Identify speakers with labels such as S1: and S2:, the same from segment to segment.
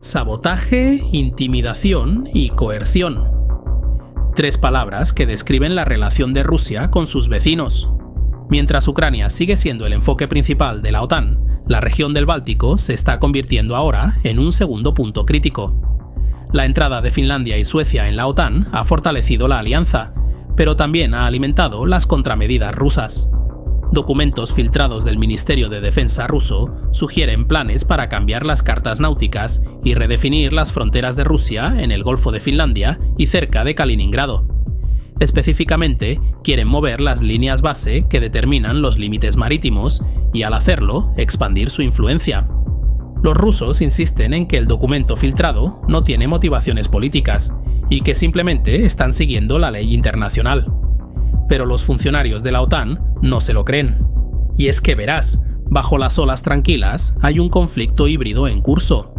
S1: Sabotaje, intimidación y coerción. Tres palabras que describen la relación de Rusia con sus vecinos. Mientras Ucrania sigue siendo el enfoque principal de la OTAN, la región del Báltico se está convirtiendo ahora en un segundo punto crítico. La entrada de Finlandia y Suecia en la OTAN ha fortalecido la alianza, pero también ha alimentado las contramedidas rusas. Documentos filtrados del Ministerio de Defensa ruso sugieren planes para cambiar las cartas náuticas y redefinir las fronteras de Rusia en el Golfo de Finlandia y cerca de Kaliningrado. Específicamente, quieren mover las líneas base que determinan los límites marítimos y, al hacerlo, expandir su influencia. Los rusos insisten en que el documento filtrado no tiene motivaciones políticas y que simplemente están siguiendo la ley internacional. Pero los funcionarios de la OTAN no se lo creen. Y es que verás, bajo las olas tranquilas hay un conflicto híbrido en curso.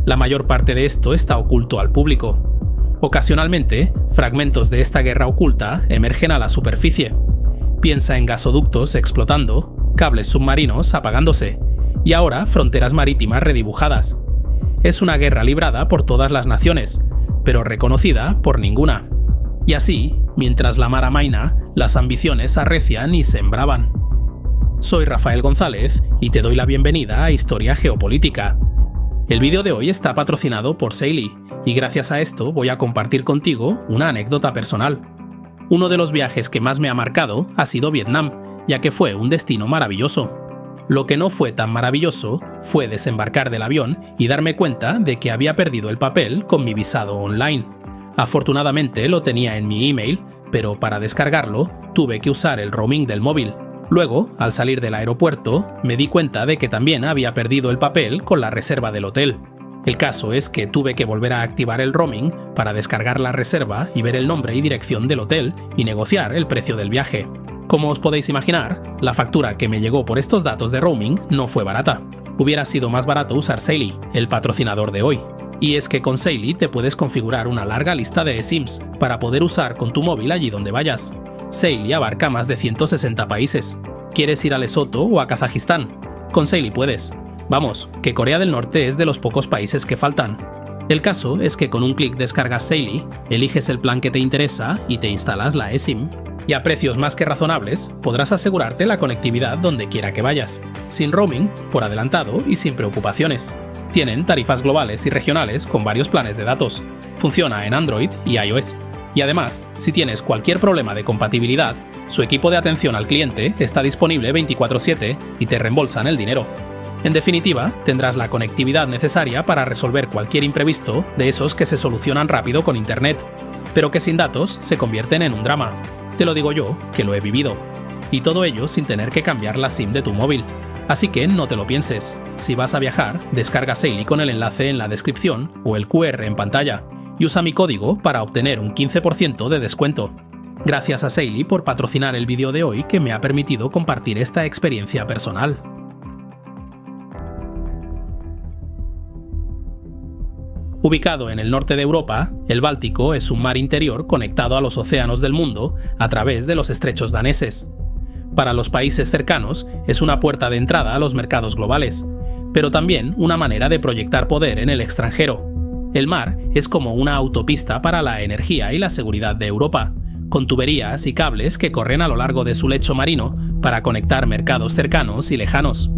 S1: La mayor parte de esto está oculto al público. Ocasionalmente, fragmentos de esta guerra oculta emergen a la superficie. Piensa en gasoductos explotando, cables submarinos apagándose, y ahora fronteras marítimas redibujadas. Es una guerra librada por todas las naciones, pero reconocida por ninguna. Y así, mientras la mar amaina, las ambiciones arrecian y se embravan. Soy Rafael González y te doy la bienvenida a Historia Geopolítica. El vídeo de hoy está patrocinado por Saily y gracias a esto voy a compartir contigo una anécdota personal. Uno de los viajes que más me ha marcado ha sido Vietnam, ya que fue un destino maravilloso. Lo que no fue tan maravilloso fue desembarcar del avión y darme cuenta de que había perdido el papel con mi visado online. Afortunadamente lo tenía en mi email, pero para descargarlo tuve que usar el roaming del móvil. Luego, al salir del aeropuerto, me di cuenta de que también había perdido el papel con la reserva del hotel. El caso es que tuve que volver a activar el roaming para descargar la reserva y ver el nombre y dirección del hotel y negociar el precio del viaje. Como os podéis imaginar, la factura que me llegó por estos datos de roaming no fue barata. Hubiera sido más barato usar Saily, el patrocinador de hoy. Y es que con Saily te puedes configurar una larga lista de eSIMs para poder usar con tu móvil allí donde vayas. Saily abarca más de 160 países. ¿Quieres ir a Lesoto o a Kazajistán? Con Saily puedes. Vamos, que Corea del Norte es de los pocos países que faltan. El caso es que con un clic descargas Saily, eliges el plan que te interesa y te instalas la eSIM. Y a precios más que razonables, podrás asegurarte la conectividad donde quiera que vayas, sin roaming, por adelantado y sin preocupaciones. Tienen tarifas globales y regionales con varios planes de datos. Funciona en Android y iOS. Y además, si tienes cualquier problema de compatibilidad, su equipo de atención al cliente está disponible 24/7 y te reembolsan el dinero. En definitiva, tendrás la conectividad necesaria para resolver cualquier imprevisto de esos que se solucionan rápido con internet, pero que sin datos se convierten en un drama. Te lo digo yo, que lo he vivido. Y todo ello sin tener que cambiar la SIM de tu móvil. Así que no te lo pienses. Si vas a viajar, descarga Saily con el enlace en la descripción o el QR en pantalla y usa mi código para obtener un 15% de descuento. Gracias a Saily por patrocinar el vídeo de hoy que me ha permitido compartir esta experiencia personal. Ubicado en el norte de Europa, el Báltico es un mar interior conectado a los océanos del mundo a través de los estrechos daneses. Para los países cercanos, es una puerta de entrada a los mercados globales, pero también una manera de proyectar poder en el extranjero. El mar es como una autopista para la energía y la seguridad de Europa, con tuberías y cables que corren a lo largo de su lecho marino para conectar mercados cercanos y lejanos.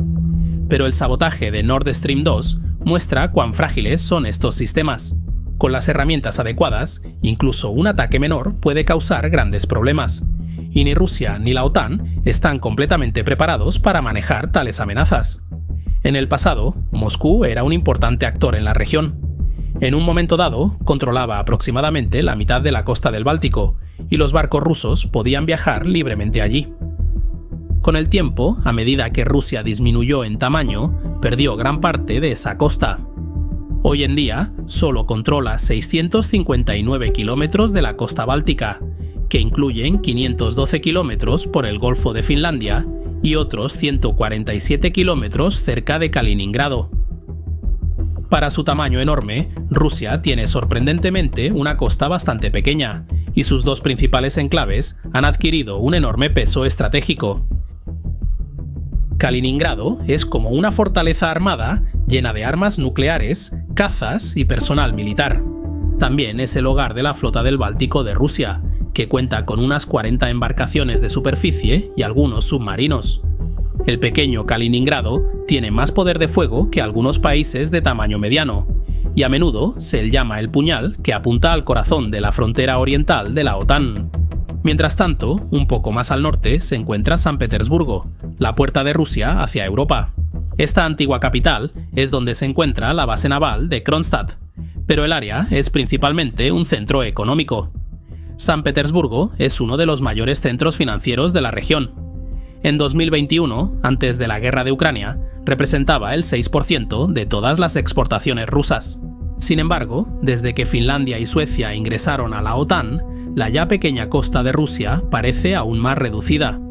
S1: Pero el sabotaje de Nord Stream 2 muestra cuán frágiles son estos sistemas. Con las herramientas adecuadas, incluso un ataque menor puede causar grandes problemas. Y ni Rusia ni la OTAN están completamente preparados para manejar tales amenazas. En el pasado, Moscú era un importante actor en la región. En un momento dado, controlaba aproximadamente la mitad de la costa del Báltico, y los barcos rusos podían viajar libremente allí. Con el tiempo, a medida que Rusia disminuyó en tamaño, perdió gran parte de esa costa. Hoy en día, solo controla 659 kilómetros de la costa báltica, que incluyen 512 kilómetros por el Golfo de Finlandia y otros 147 kilómetros cerca de Kaliningrado. Para su tamaño enorme, Rusia tiene sorprendentemente una costa bastante pequeña, y sus dos principales enclaves han adquirido un enorme peso estratégico. Kaliningrado es como una fortaleza armada llena de armas nucleares cazas y personal militar. También es el hogar de la flota del Báltico de Rusia, que cuenta con unas 40 embarcaciones de superficie y algunos submarinos. El pequeño Kaliningrado tiene más poder de fuego que algunos países de tamaño mediano, y a menudo se le llama el puñal que apunta al corazón de la frontera oriental de la OTAN. Mientras tanto, un poco más al norte se encuentra San Petersburgo, la puerta de Rusia hacia Europa. Esta antigua capital es donde se encuentra la base naval de Kronstadt, pero el área es principalmente un centro económico. San Petersburgo es uno de los mayores centros financieros de la región. En 2021, antes de la guerra de Ucrania, representaba el 6% de todas las exportaciones rusas. Sin embargo, desde que Finlandia y Suecia ingresaron a la OTAN, la ya pequeña costa de Rusia parece aún más reducida.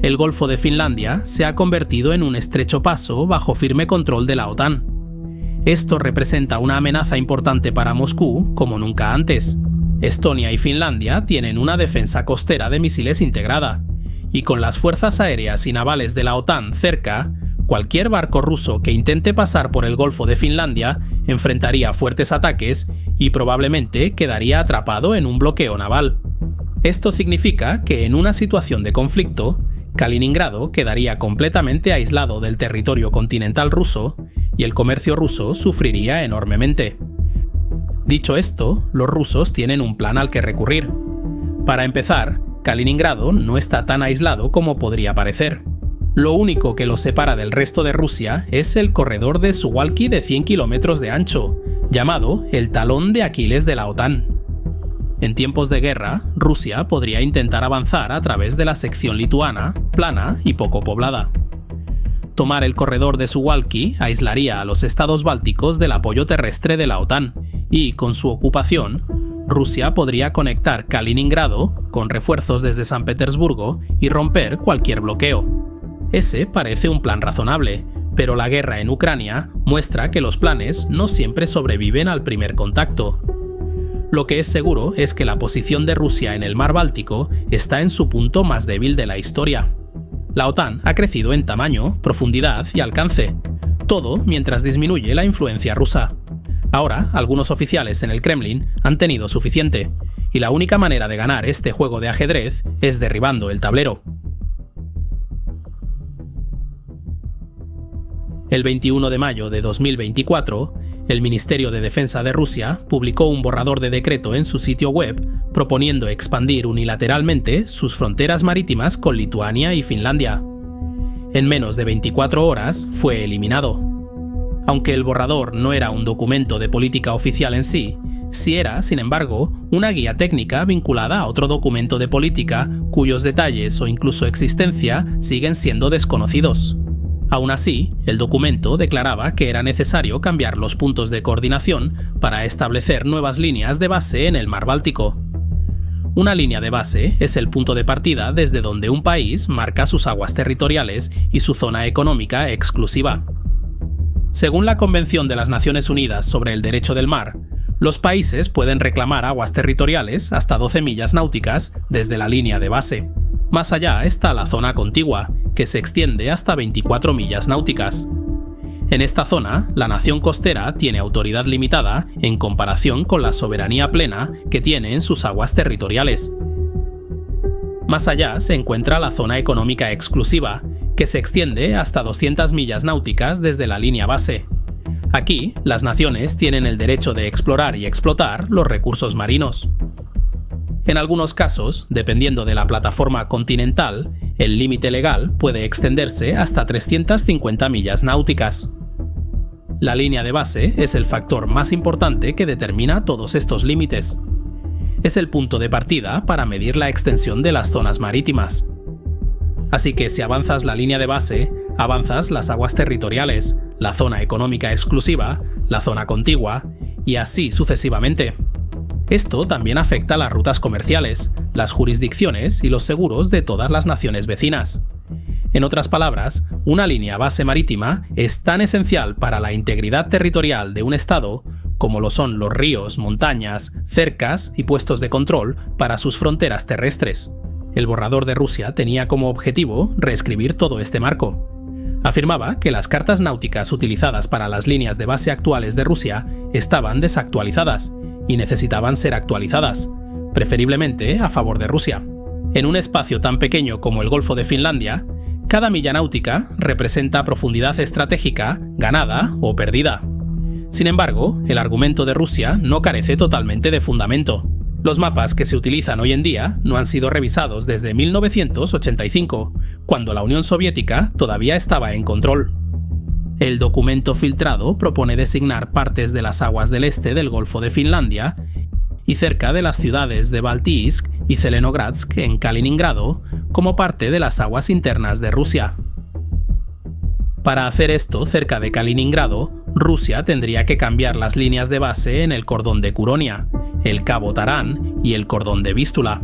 S1: El Golfo de Finlandia se ha convertido en un estrecho paso bajo firme control de la OTAN. Esto representa una amenaza importante para Moscú como nunca antes. Estonia y Finlandia tienen una defensa costera de misiles integrada, y con las fuerzas aéreas y navales de la OTAN cerca, cualquier barco ruso que intente pasar por el Golfo de Finlandia enfrentaría fuertes ataques y probablemente quedaría atrapado en un bloqueo naval. Esto significa que en una situación de conflicto, Kaliningrado quedaría completamente aislado del territorio continental ruso y el comercio ruso sufriría enormemente. Dicho esto, los rusos tienen un plan al que recurrir. Para empezar, Kaliningrado no está tan aislado como podría parecer. Lo único que lo separa del resto de Rusia es el corredor de Suwalki de 100 kilómetros de ancho, llamado el talón de Aquiles de la OTAN. En tiempos de guerra, Rusia podría intentar avanzar a través de la sección lituana, plana y poco poblada. Tomar el corredor de Suwalki aislaría a los estados bálticos del apoyo terrestre de la OTAN y, con su ocupación, Rusia podría conectar Kaliningrado con refuerzos desde San Petersburgo y romper cualquier bloqueo. Ese parece un plan razonable, pero la guerra en Ucrania muestra que los planes no siempre sobreviven al primer contacto. Lo que es seguro es que la posición de Rusia en el mar Báltico está en su punto más débil de la historia. La OTAN ha crecido en tamaño, profundidad y alcance, todo mientras disminuye la influencia rusa. Ahora, algunos oficiales en el Kremlin han tenido suficiente, y la única manera de ganar este juego de ajedrez es derribando el tablero. El 21 de mayo de 2024, el Ministerio de Defensa de Rusia publicó un borrador de decreto en su sitio web proponiendo expandir unilateralmente sus fronteras marítimas con Lituania y Finlandia. En menos de 24 horas fue eliminado. Aunque el borrador no era un documento de política oficial en sí, sí era, sin embargo, una guía técnica vinculada a otro documento de política cuyos detalles o incluso existencia siguen siendo desconocidos. Aún así, el documento declaraba que era necesario cambiar los puntos de coordinación para establecer nuevas líneas de base en el mar Báltico. Una línea de base es el punto de partida desde donde un país marca sus aguas territoriales y su zona económica exclusiva. Según la Convención de las Naciones Unidas sobre el Derecho del Mar, los países pueden reclamar aguas territoriales hasta 12 millas náuticas desde la línea de base. Más allá está la zona contigua, que se extiende hasta 24 millas náuticas. En esta zona, la nación costera tiene autoridad limitada en comparación con la soberanía plena que tiene en sus aguas territoriales. Más allá se encuentra la zona económica exclusiva, que se extiende hasta 200 millas náuticas desde la línea base. Aquí, las naciones tienen el derecho de explorar y explotar los recursos marinos. En algunos casos, dependiendo de la plataforma continental, el límite legal puede extenderse hasta 350 millas náuticas. La línea de base es el factor más importante que determina todos estos límites. Es el punto de partida para medir la extensión de las zonas marítimas. Así que si avanzas la línea de base, avanzas las aguas territoriales, la zona económica exclusiva, la zona contigua, y así sucesivamente. Esto también afecta las rutas comerciales, las jurisdicciones y los seguros de todas las naciones vecinas. En otras palabras, una línea base marítima es tan esencial para la integridad territorial de un estado como lo son los ríos, montañas, cercas y puestos de control para sus fronteras terrestres. El borrador de Rusia tenía como objetivo reescribir todo este marco. Afirmaba que las cartas náuticas utilizadas para las líneas de base actuales de Rusia estaban desactualizadas y necesitaban ser actualizadas, preferiblemente a favor de Rusia. En un espacio tan pequeño como el Golfo de Finlandia, cada milla náutica representa profundidad estratégica ganada o perdida. Sin embargo, el argumento de Rusia no carece totalmente de fundamento. Los mapas que se utilizan hoy en día no han sido revisados desde 1985, cuando la Unión Soviética todavía estaba en control. El documento filtrado propone designar partes de las aguas del este del Golfo de Finlandia y cerca de las ciudades de Baltiysk y Zelenogradsk en Kaliningrado como parte de las aguas internas de Rusia. Para hacer esto cerca de Kaliningrado, Rusia tendría que cambiar las líneas de base en el cordón de Kuronia, el cabo Tarán y el cordón de Vístula.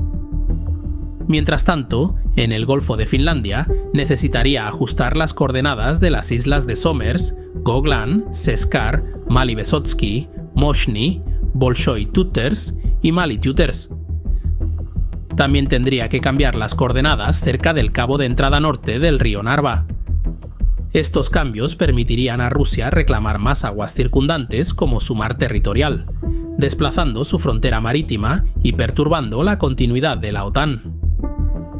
S1: Mientras tanto, en el Golfo de Finlandia necesitaría ajustar las coordenadas de las islas de Somers, Goglan, Seskar, Malivesotski, Moshny, Bolshoi Tuters y Mali Tuters. También tendría que cambiar las coordenadas cerca del cabo de entrada norte del río Narva. Estos cambios permitirían a Rusia reclamar más aguas circundantes como su mar territorial, desplazando su frontera marítima y perturbando la continuidad de la OTAN.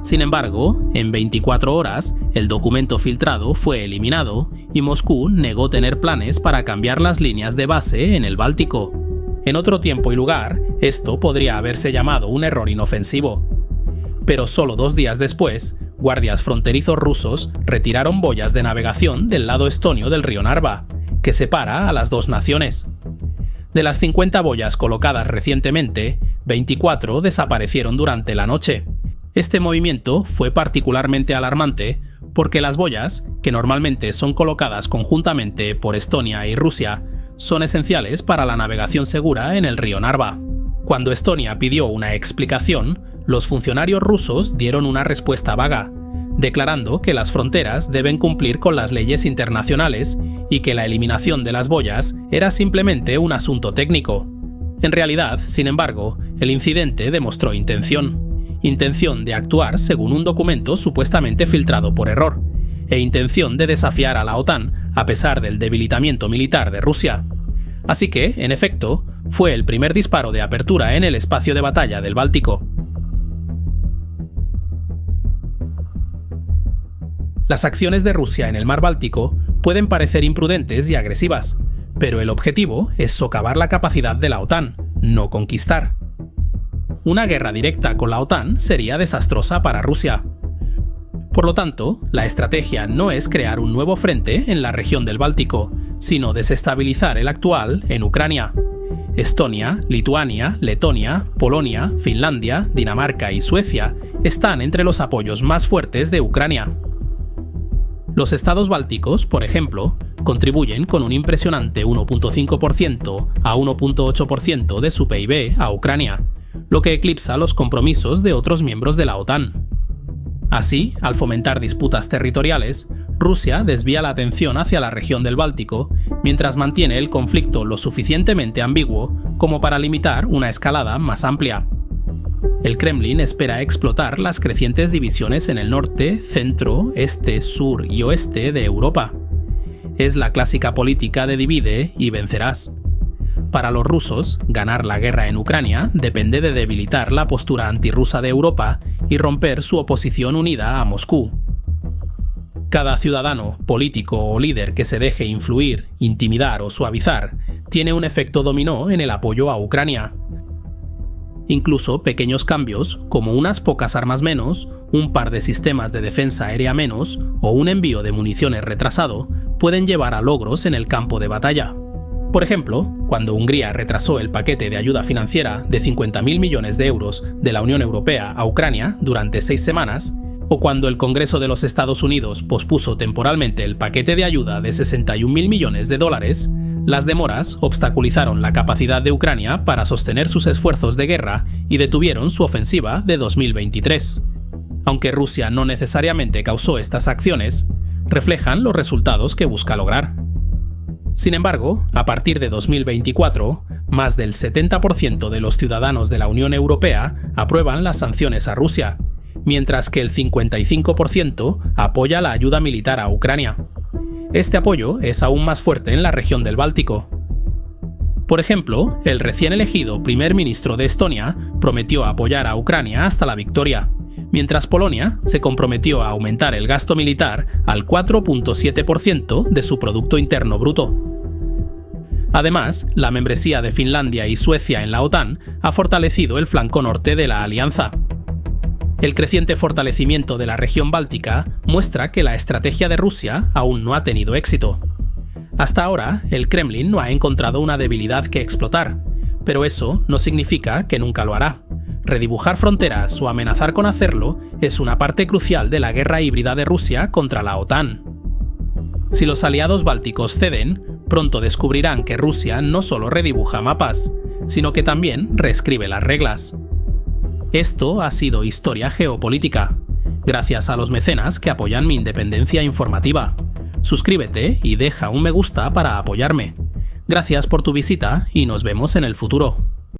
S1: Sin embargo, en 24 horas, el documento filtrado fue eliminado y Moscú negó tener planes para cambiar las líneas de base en el Báltico. En otro tiempo y lugar, esto podría haberse llamado un error inofensivo. Pero solo 2 días después, guardias fronterizos rusos retiraron boyas de navegación del lado estonio del río Narva, que separa a las dos naciones. De las 50 boyas colocadas recientemente, 24 desaparecieron durante la noche. Este movimiento fue particularmente alarmante porque las boyas, que normalmente son colocadas conjuntamente por Estonia y Rusia, son esenciales para la navegación segura en el río Narva. Cuando Estonia pidió una explicación, los funcionarios rusos dieron una respuesta vaga, declarando que las fronteras deben cumplir con las leyes internacionales y que la eliminación de las boyas era simplemente un asunto técnico. En realidad, sin embargo, el incidente demostró intención de actuar según un documento supuestamente filtrado por error, e intención de desafiar a la OTAN a pesar del debilitamiento militar de Rusia. Así que, en efecto, fue el primer disparo de apertura en el espacio de batalla del Báltico. Las acciones de Rusia en el mar Báltico pueden parecer imprudentes y agresivas, pero el objetivo es socavar la capacidad de la OTAN, no conquistar. Una guerra directa con la OTAN sería desastrosa para Rusia. Por lo tanto, la estrategia no es crear un nuevo frente en la región del Báltico, sino desestabilizar el actual en Ucrania. Estonia, Lituania, Letonia, Polonia, Finlandia, Dinamarca y Suecia están entre los apoyos más fuertes de Ucrania. Los estados bálticos, por ejemplo, contribuyen con un impresionante 1.5% a 1.8% de su PIB a Ucrania, lo que eclipsa los compromisos de otros miembros de la OTAN. Así, al fomentar disputas territoriales, Rusia desvía la atención hacia la región del Báltico, mientras mantiene el conflicto lo suficientemente ambiguo como para limitar una escalada más amplia. El Kremlin espera explotar las crecientes divisiones en el norte, centro, este, sur y oeste de Europa. Es la clásica política de divide y vencerás. Para los rusos, ganar la guerra en Ucrania depende de debilitar la postura antirrusa de Europa y romper su oposición unida a Moscú. Cada ciudadano, político o líder que se deje influir, intimidar o suavizar tiene un efecto dominó en el apoyo a Ucrania. Incluso pequeños cambios, como unas pocas armas menos, un par de sistemas de defensa aérea menos o un envío de municiones retrasado, pueden llevar a logros en el campo de batalla. Por ejemplo, cuando Hungría retrasó el paquete de ayuda financiera de 50.000 millones de euros de la Unión Europea a Ucrania durante 6 semanas, o cuando el Congreso de los Estados Unidos pospuso temporalmente el paquete de ayuda de 61.000 millones de dólares, las demoras obstaculizaron la capacidad de Ucrania para sostener sus esfuerzos de guerra y detuvieron su ofensiva de 2023. Aunque Rusia no necesariamente causó estas acciones, reflejan los resultados que busca lograr. Sin embargo, a partir de 2024, más del 70% de los ciudadanos de la Unión Europea aprueban las sanciones a Rusia, mientras que el 55% apoya la ayuda militar a Ucrania. Este apoyo es aún más fuerte en la región del Báltico. Por ejemplo, el recién elegido primer ministro de Estonia prometió apoyar a Ucrania hasta la victoria, mientras Polonia se comprometió a aumentar el gasto militar al 4,7% de su Producto Interno Bruto. Además, la membresía de Finlandia y Suecia en la OTAN ha fortalecido el flanco norte de la alianza. El creciente fortalecimiento de la región báltica muestra que la estrategia de Rusia aún no ha tenido éxito. Hasta ahora, el Kremlin no ha encontrado una debilidad que explotar, pero eso no significa que nunca lo hará. Redibujar fronteras o amenazar con hacerlo es una parte crucial de la guerra híbrida de Rusia contra la OTAN. Si los aliados bálticos ceden, pronto descubrirán que Rusia no solo redibuja mapas, sino que también reescribe las reglas. Esto ha sido Historia Geopolítica, gracias a los mecenas que apoyan mi independencia informativa. Suscríbete y deja un me gusta para apoyarme. Gracias por tu visita y nos vemos en el futuro.